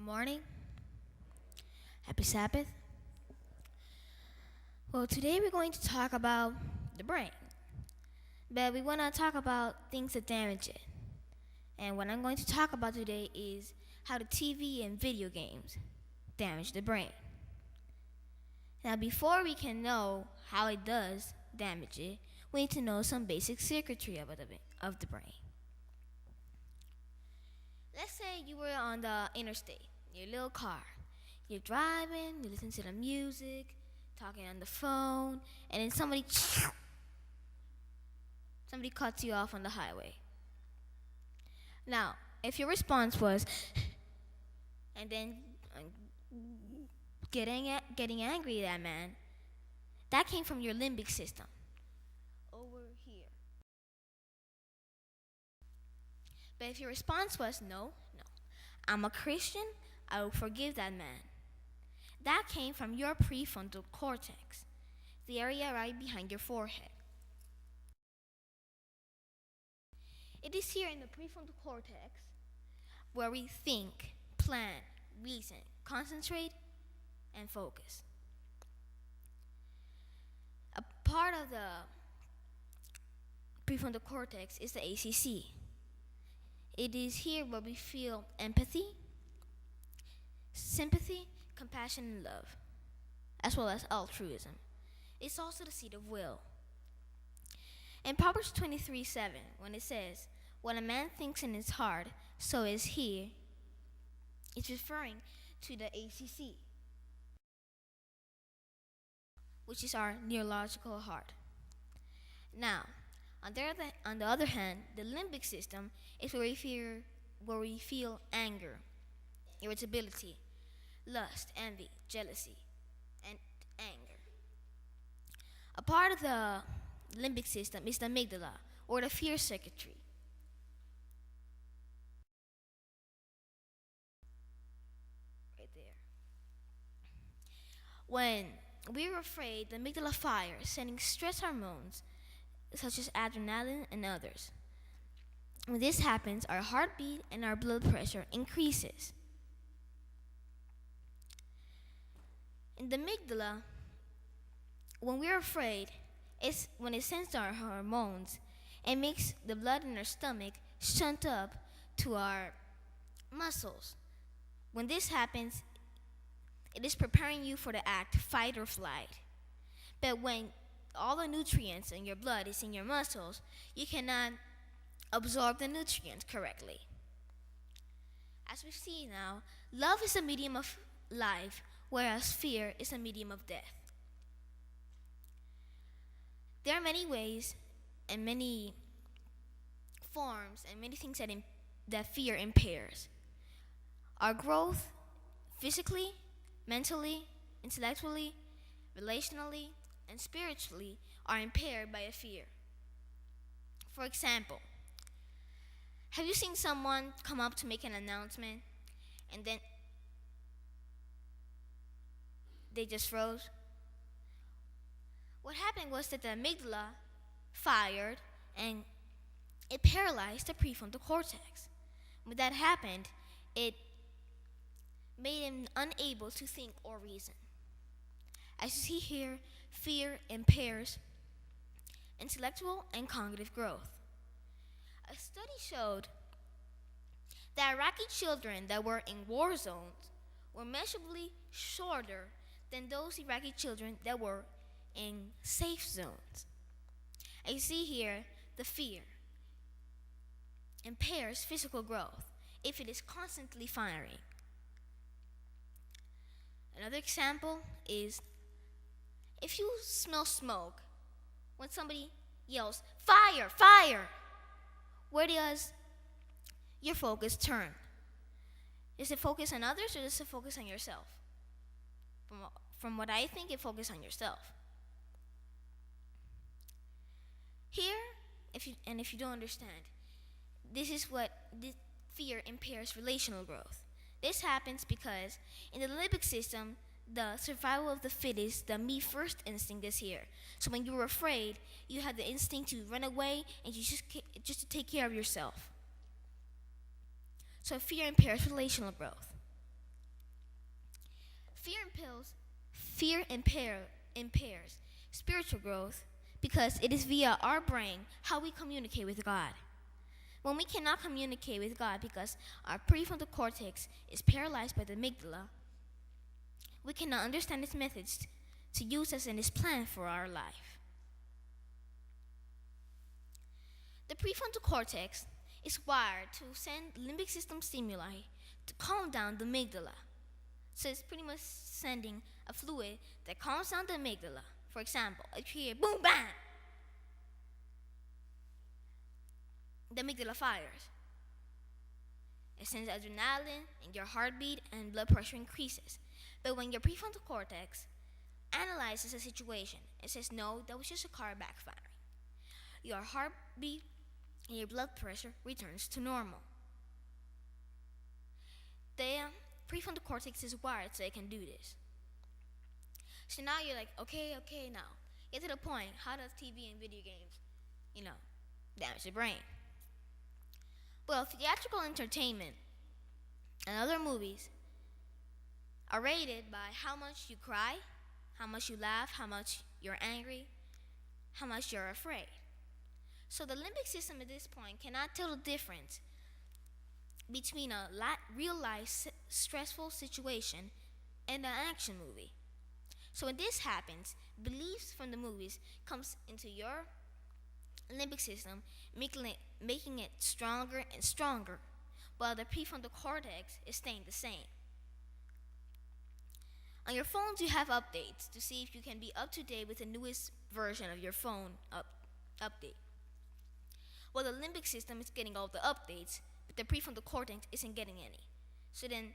morning. Happy Sabbath. Well, today we're going to talk about the brain. But we want to talk about things that damage it. And what I'm going to talk about today is how the TV and video games damage the brain. Now, before we can know how it does damage it, we need to know some basic circuitry of the brain. Let's say you were on the interstate, your little car. You're driving, you listen to the music, talking on the phone, and then somebody cuts you off on the highway. Now, if your response was, and then getting angry at that man, that came from your limbic system. Over here. But if your response was, no, I'm a Christian, I will forgive that man, that came from your prefrontal cortex, the area right behind your forehead. It is here in the prefrontal cortex where we think, plan, reason, concentrate, and focus. A part of the prefrontal cortex is the ACC. It is here where we feel empathy, sympathy, compassion, and love, as well as altruism. It's also the seat of will. In Proverbs 23:7, when it says, "What a man thinks in his heart, so is he," it's referring to the ACC, which is our neurological heart. Now, on the other hand, the limbic system is where we feel anger, irritability, lust, envy, jealousy, and anger. A part of the limbic system is the amygdala, or the fear circuitry. Right there. When we're afraid, the amygdala fires, sending stress hormones such as adrenaline and others. When this happens, our heartbeat and our blood pressure increases. In the amygdala, when we're afraid, it's when it sends our hormones, it makes the blood in our stomach shunt up to our muscles. When this happens, it is preparing you for the act fight or flight. But when all the nutrients in your blood is in your muscles, you cannot absorb the nutrients correctly. As we see now, love is a medium of life, whereas fear is a medium of death. There are many ways and many forms and many things that fear impairs. Our growth physically, mentally, intellectually, relationally, and spiritually are impaired by a fear. For example, have you seen someone come up to make an announcement and then they just froze? What happened was that the amygdala fired and it paralyzed the prefrontal cortex. When that happened, it made him unable to think or reason. As you see here, fear impairs intellectual and cognitive growth. A study showed that Iraqi children that were in war zones were measurably shorter than those Iraqi children that were in safe zones. As you see here, the fear impairs physical growth if it is constantly firing. Another example is if you smell smoke, when somebody yells, "Fire, fire!" where does your focus turn? Is it focus on others or does it focus on yourself? From what I think, it focuses on yourself. Here, if you don't understand, this is what this fear impairs relational growth. This happens because in the limbic system, the survival of the fittest, the me first instinct is here. So when you're afraid, you have the instinct to run away and you just to take care of yourself. So fear impairs relational growth. Fear impairs spiritual growth because it is via our brain how we communicate with God. When we cannot communicate with God because our prefrontal cortex is paralyzed by the amygdala, we cannot understand His methods to use us in His plan for our life. The prefrontal cortex is wired to send limbic system stimuli to calm down the amygdala. So it's pretty much sending a fluid that calms down the amygdala. For example, if you hear boom, bam, the amygdala fires. It sends adrenaline, and your heartbeat and blood pressure increases. But when your prefrontal cortex analyzes a situation, it says, no, that was just a car backfiring. Your heartbeat and your blood pressure returns to normal. The prefrontal cortex is wired so it can do this. So now you're like, okay, now. Get to the point. How does TV and video games, damage the brain? Well, theatrical entertainment and other movies are rated by how much you cry, how much you laugh, how much you're angry, how much you're afraid. So the limbic system at this point cannot tell the difference between a real-life stressful situation and an action movie. So when this happens, beliefs from the movies comes into your limbic system, making it stronger and stronger, while the prefrontal cortex is staying the same. On your phones, you have updates to see if you can be up to date with the newest version of your phone update. Well, the limbic system is getting all the updates, but the prefrontal cortex isn't getting any. So then,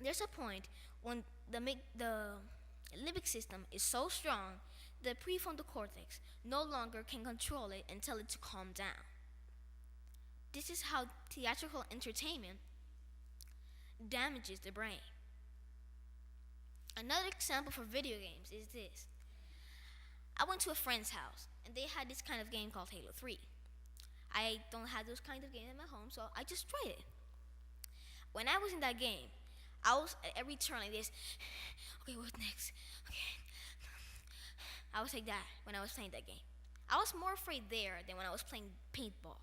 there's a point when the limbic system is so strong, the prefrontal cortex no longer can control it and tell it to calm down. This is how theatrical entertainment damages the brain. Another example for video games is this. I went to a friend's house, and they had this kind of game called Halo 3. I don't have those kind of games at my home, so I just tried it. When I was in that game, I was at every turn like this. Okay, what's next? Okay. I was like that when I was playing that game. I was more afraid there than when I was playing paintball.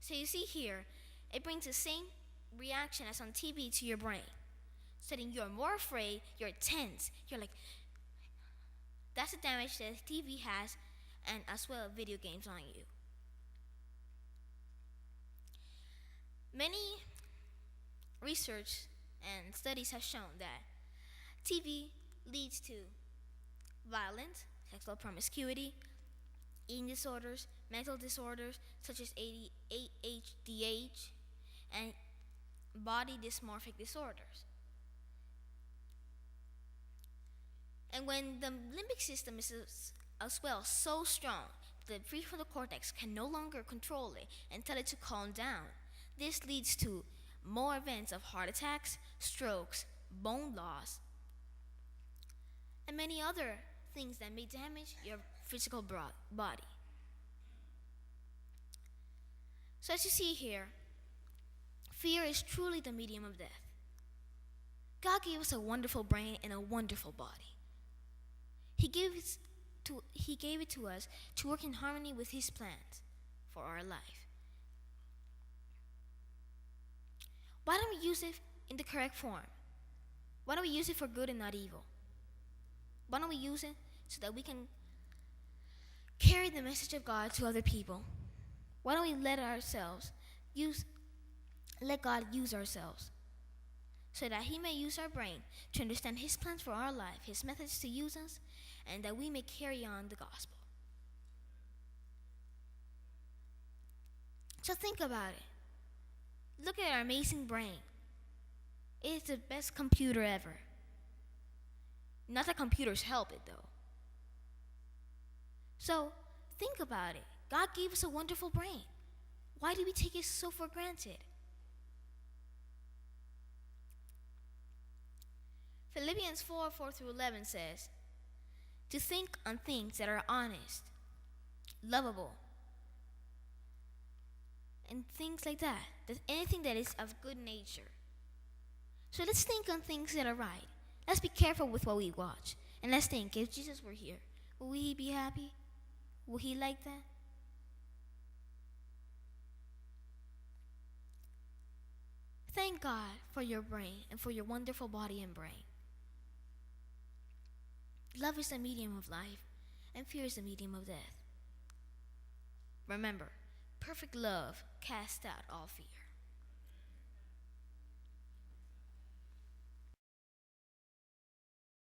So you see here, it brings the same reaction as on TV to your brain. So then you're more afraid, you're tense, you're like, that's the damage that TV has, and as well video games on you. Many research and studies have shown that TV leads to violence, sexual promiscuity, eating disorders, mental disorders such as ADHD, and body dysmorphic disorders. And when the limbic system is as well so strong, the prefrontal cortex can no longer control it and tell it to calm down. This leads to more events of heart attacks, strokes, bone loss, and many other things that may damage your physical body. So as you see here, fear is truly the medium of death. God gave us a wonderful brain and a wonderful body. He gave it to us to work in harmony with His plans for our life. Why don't we use it in the correct form? Why don't we use it for good and not evil? Why don't we use it so that we can carry the message of God to other people? Why don't we let God use ourselves so that He may use our brain to understand His plans for our life, His methods to use us, and that we may carry on the gospel. So think about it. Look at our amazing brain. It is the best computer ever. Not that computers help it, though. So think about it. God gave us a wonderful brain. Why do we take it so for granted? Philippians 4:4-11 says, to think on things that are honest, lovable, and things like that. Anything that is of good nature. So let's think on things that are right. Let's be careful with what we watch. And let's think, if Jesus were here, will he be happy? Will he like that? Thank God for your brain and for your wonderful body and brain. Love is the medium of life, and fear is the medium of death. Remember, perfect love casts out all fear.